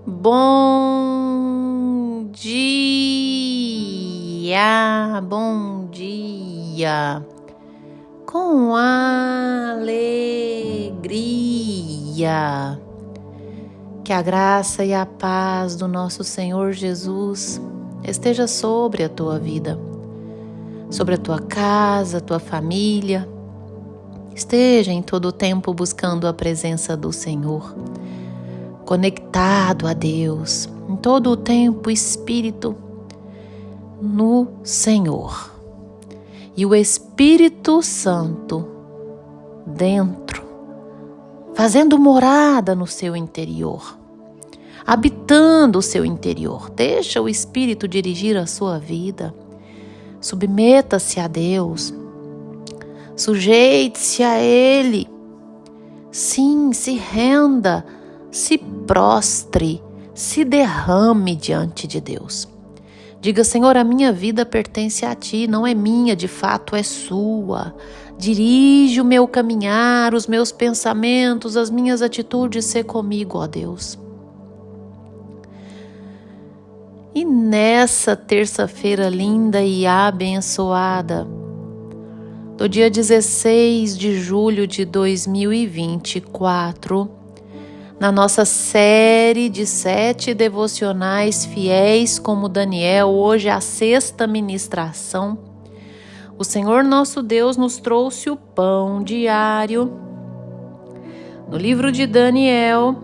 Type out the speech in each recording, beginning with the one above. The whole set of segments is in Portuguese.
Bom dia, bom dia, com alegria. Que a graça e a paz do nosso Senhor Jesus esteja sobre a tua vida, sobre a tua casa, a tua família. Esteja em todo o tempo buscando a presença do Senhor, conectado a Deus, em todo o tempo espírito no Senhor. E o Espírito Santo dentro, fazendo morada no seu interior, habitando o seu interior. Deixa o Espírito dirigir a sua vida. Submeta-se a Deus. Sujeite-se a Ele. Sim, se renda, se prostre, se derrame diante de Deus. Diga: Senhor, a minha vida pertence a Ti, não é minha, de fato é Sua. Dirige o meu caminhar, os meus pensamentos, as minhas atitudes, sê comigo, ó Deus. E nessa terça-feira linda e abençoada, do dia 16 de julho de 2024, na nossa série de 7 devocionais fiéis como Daniel, hoje a 6ª ministração, o Senhor nosso Deus nos trouxe o pão diário no livro de Daniel,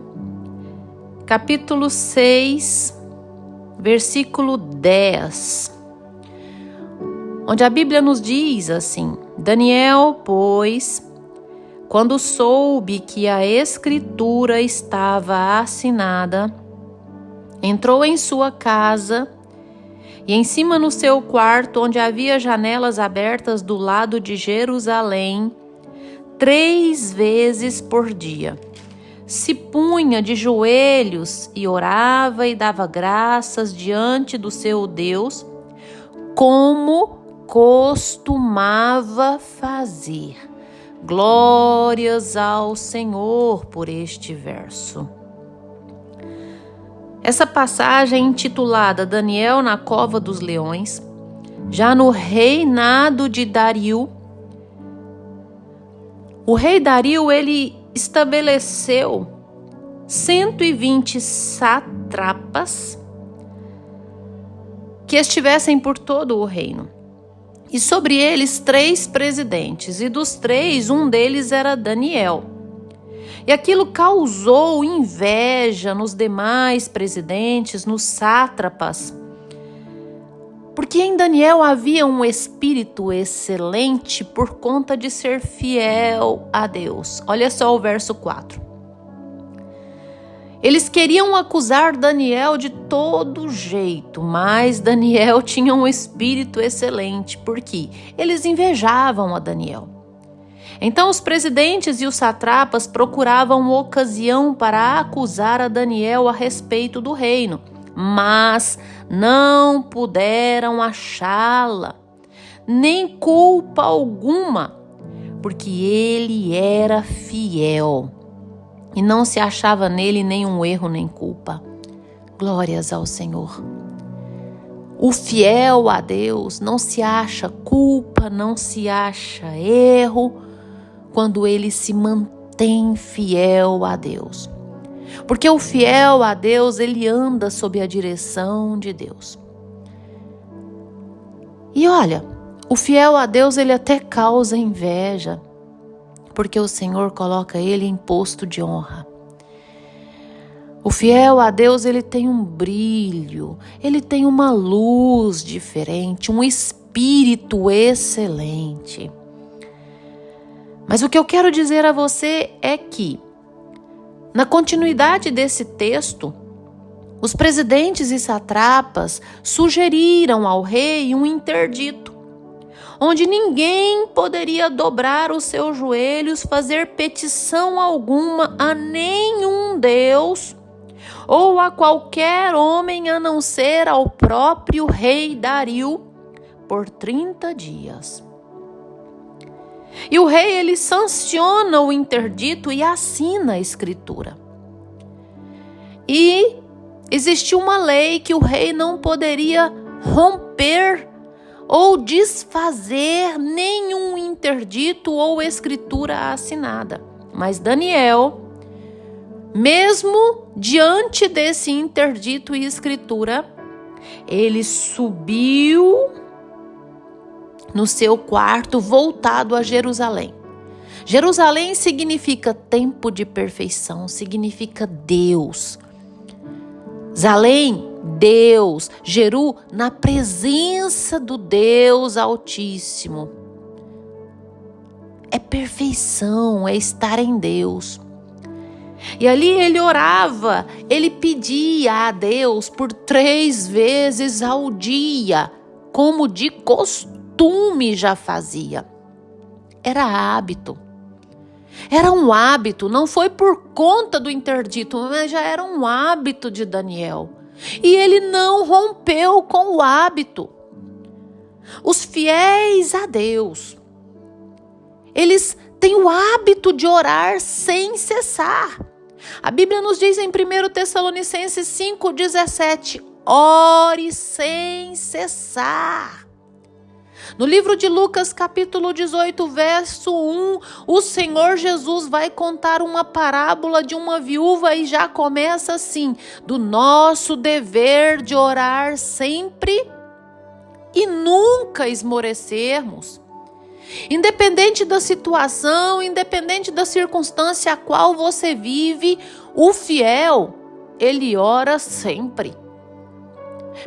capítulo 6, versículo 10, onde a Bíblia nos diz assim: Daniel, pois, quando soube que a escritura estava assinada, entrou em sua casa e em cima no seu quarto, onde havia janelas abertas do lado de Jerusalém, 3 vezes por dia, se punha de joelhos e orava e dava graças diante do seu Deus, como costumava fazer. Glórias ao Senhor por este verso. Essa passagem intitulada Daniel na Cova dos Leões, já no reinado de Dario. O rei Dario, ele estabeleceu 120 sátrapas que estivessem por todo o reino. E sobre eles 3 presidentes, e dos 3, um deles era Daniel. E aquilo causou inveja nos demais presidentes, nos sátrapas, porque em Daniel havia um espírito excelente por conta de ser fiel a Deus. Olha só o verso 4. Eles queriam acusar Daniel de todo jeito, mas Daniel tinha um espírito excelente, porque eles invejavam a Daniel. Então os presidentes e os satrapas procuravam ocasião para acusar a Daniel a respeito do reino, mas não puderam achá-la, nem culpa alguma, porque ele era fiel. E não se achava nele nenhum erro nem culpa. Glórias ao Senhor. O fiel a Deus não se acha culpa, não se acha erro, quando ele se mantém fiel a Deus. Porque o fiel a Deus, ele anda sob a direção de Deus. E olha, o fiel a Deus, ele até causa inveja, porque o Senhor coloca ele em posto de honra. O fiel a Deus, ele tem um brilho, ele tem uma luz diferente, um espírito excelente. Mas o que eu quero dizer a você é que, na continuidade desse texto, os presidentes e satrapas sugeriram ao rei um interdito, onde ninguém poderia dobrar os seus joelhos, fazer petição alguma a nenhum Deus ou a qualquer homem, a não ser ao próprio rei Dario, por 30 dias. E o rei, ele sanciona o interdito e assina a escritura. E existia uma lei que o rei não poderia romper ou desfazer nenhum interdito ou escritura assinada. Mas Daniel, mesmo diante desse interdito e escritura, ele subiu no seu quarto voltado a Jerusalém. Jerusalém significa tempo de perfeição, significa Deus. Zalém, Deus. Jeru, na presença do Deus Altíssimo. É perfeição, é estar em Deus. E ali ele orava, ele pedia a Deus por 3 vezes ao dia, como de costume já fazia. Era hábito. Era um hábito, não foi por conta do interdito, mas já era um hábito de Daniel. E ele não rompeu com o hábito. Os fiéis a Deus, eles têm o hábito de orar sem cessar. A Bíblia nos diz em 1 Tessalonicenses 5,17, ore sem cessar. No livro de Lucas, capítulo 18, verso 1, o Senhor Jesus vai contar uma parábola de uma viúva e já começa assim: do nosso dever de orar sempre e nunca esmorecermos. Independente da situação, independente da circunstância a qual você vive, o fiel, ele ora sempre.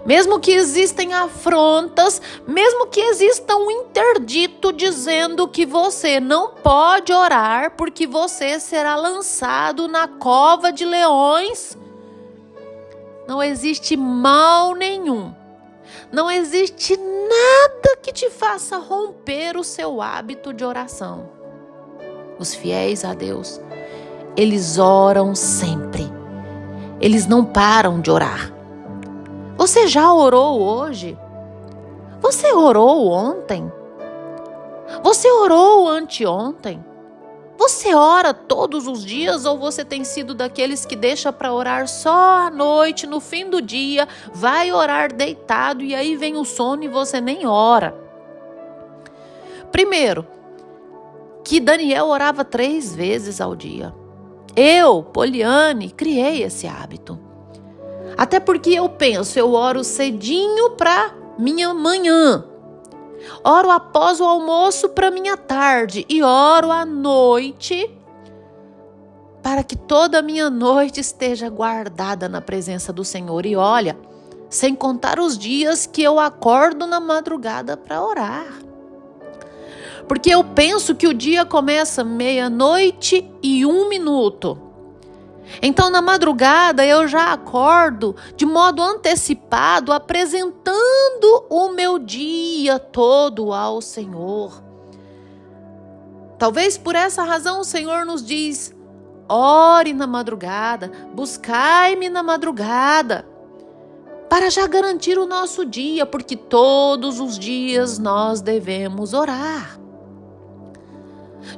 Mesmo que existem afrontas, mesmo que exista um interdito dizendo que você não pode orar porque você será lançado na cova de leões, não existe mal nenhum. Não existe nada que te faça romper o seu hábito de oração. Os fiéis a Deus, eles oram sempre. Eles não param de orar. Você já orou hoje? Você orou ontem? Você orou anteontem? Você ora todos os dias ou você tem sido daqueles que deixa para orar só à noite, no fim do dia, vai orar deitado e aí vem o sono e você nem ora? Primeiro, que Daniel orava 3 vezes ao dia. Eu, Poliane, criei esse hábito. Até porque eu oro cedinho para minha manhã. Oro após o almoço para minha tarde e oro à noite para que toda a minha noite esteja guardada na presença do Senhor. E olha, sem contar os dias que eu acordo na madrugada para orar. Porque eu penso que o dia começa 00:01. Então, na madrugada, eu já acordo de modo antecipado, apresentando o meu dia todo ao Senhor. Talvez por essa razão o Senhor nos diz: ore na madrugada, buscai-me na madrugada, para já garantir o nosso dia, porque todos os dias nós devemos orar.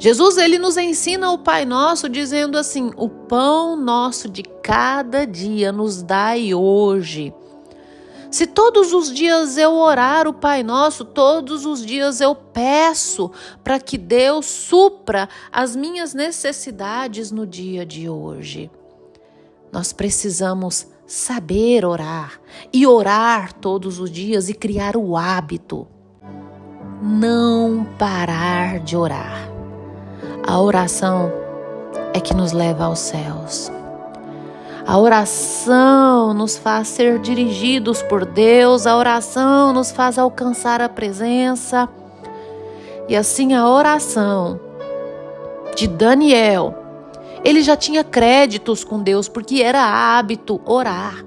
Jesus, ele nos ensina o Pai Nosso dizendo assim: o pão nosso de cada dia nos dai hoje. Se todos os dias eu orar o Pai Nosso, todos os dias eu peço para que Deus supra as minhas necessidades no dia de hoje. Nós precisamos saber orar e orar todos os dias e criar o hábito. Não parar de orar. A oração é que nos leva aos céus. A oração nos faz ser dirigidos por Deus. A oração nos faz alcançar a presença. E assim a oração de Daniel, ele já tinha créditos com Deus, porque era hábito orar.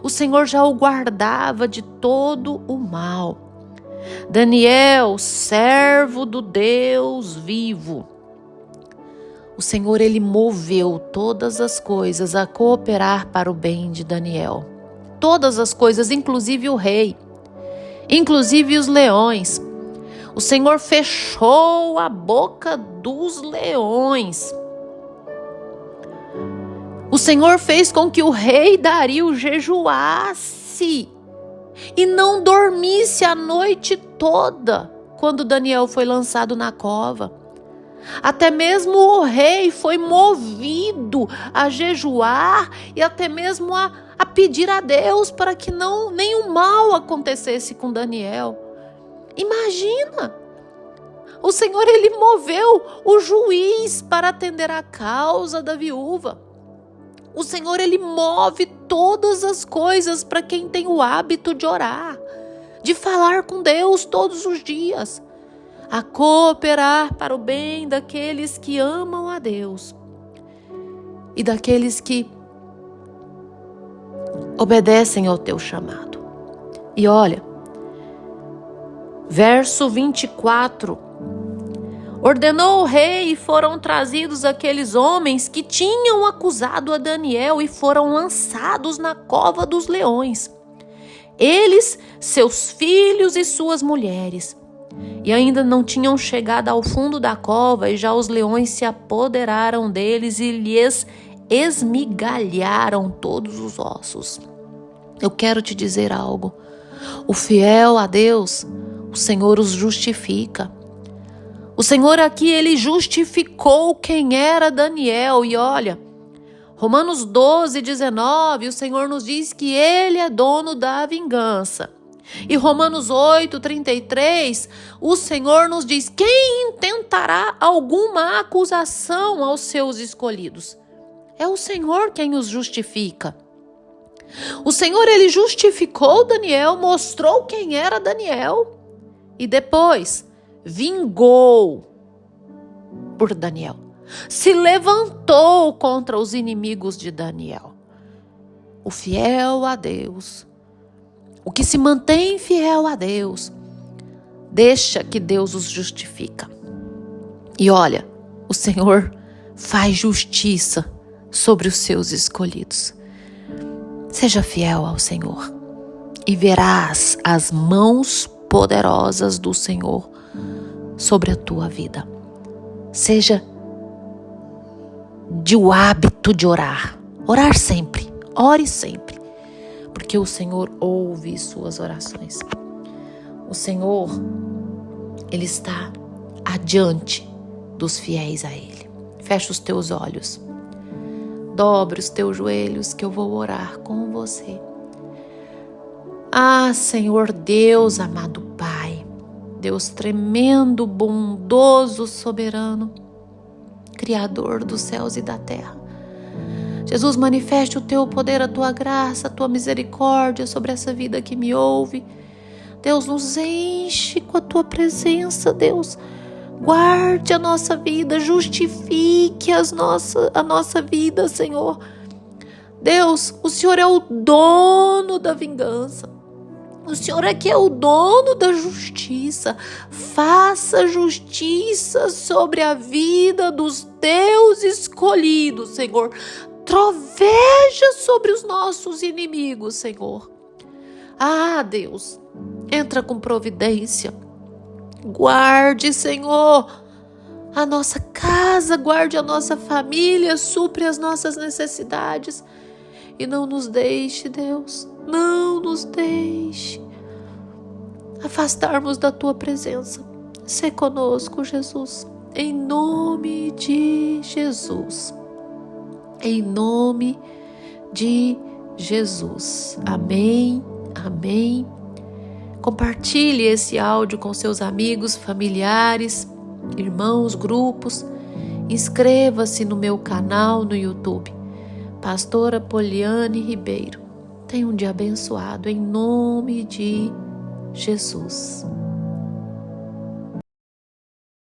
O Senhor já o guardava de todo o mal. Daniel, servo do Deus vivo. O Senhor, ele moveu todas as coisas a cooperar para o bem de Daniel. Todas as coisas, inclusive o rei, inclusive os leões. O Senhor fechou a boca dos leões. O O Senhor fez com que o rei Dario jejuasse e não dormisse a noite toda quando Daniel foi lançado na cova. Até mesmo o rei foi movido a jejuar e até mesmo a pedir a Deus para que nenhum mal acontecesse com Daniel. Imagina! O Senhor, ele moveu o juiz para atender a causa da viúva. O Senhor, ele move todas as coisas para quem tem o hábito de orar, de falar com Deus todos os dias, a cooperar para o bem daqueles que amam a Deus e daqueles que obedecem ao teu chamado. E olha, verso 24, ordenou o rei e foram trazidos aqueles homens que tinham acusado a Daniel e foram lançados na cova dos leões. Eles, seus filhos e suas mulheres. E ainda não tinham chegado ao fundo da cova e já os leões se apoderaram deles e lhes esmigalharam todos os ossos. Eu quero te dizer algo. O fiel a Deus, o Senhor os justifica. O Senhor aqui, ele justificou quem era Daniel. E olha, Romanos 12, 19, o Senhor nos diz que ele é dono da vingança. E Romanos 8, 33, o Senhor nos diz: quem intentará alguma acusação aos seus escolhidos? É o Senhor quem os justifica. O Senhor, ele justificou Daniel, mostrou quem era Daniel e depois vingou por Daniel. Se levantou contra os inimigos de Daniel. O fiel a Deus, o que se mantém fiel a Deus, deixa que Deus os justifica. E olha, o Senhor faz justiça sobre os seus escolhidos. Seja fiel ao Senhor e verás as mãos poderosas do Senhor sobre a tua vida. Seja de o hábito de orar. Orar sempre, ore sempre, porque o Senhor ouve suas orações. O Senhor, ele está adiante dos fiéis a Ele. Fecha os teus olhos. Dobre os teus joelhos que eu vou orar com você. Ah, Senhor Deus, amado Pai, Deus tremendo, bondoso, soberano, Criador dos céus e da terra. Jesus, manifeste o teu poder, a tua graça, a tua misericórdia sobre essa vida que me ouve. Deus, nos enche com a tua presença, Deus. Guarde a nossa vida, justifique a nossa vida, Senhor. Deus, o Senhor é o dono da vingança. O Senhor é que é o dono da justiça. Faça justiça sobre a vida dos teus escolhidos, Senhor. Troveja sobre os nossos inimigos, Senhor. Ah, Deus, entra com providência. Guarde, Senhor, a nossa casa, guarde a nossa família, supre as nossas necessidades. E não nos deixe, Deus, não nos deixe afastarmos da tua presença. Sê conosco, Jesus, em nome de Jesus. Em nome de Jesus. Amém, amém. Compartilhe esse áudio com seus amigos, familiares, irmãos, grupos. Inscreva-se no meu canal no YouTube, Pastora Poliane Ribeiro. Tenha um dia abençoado em nome de Jesus.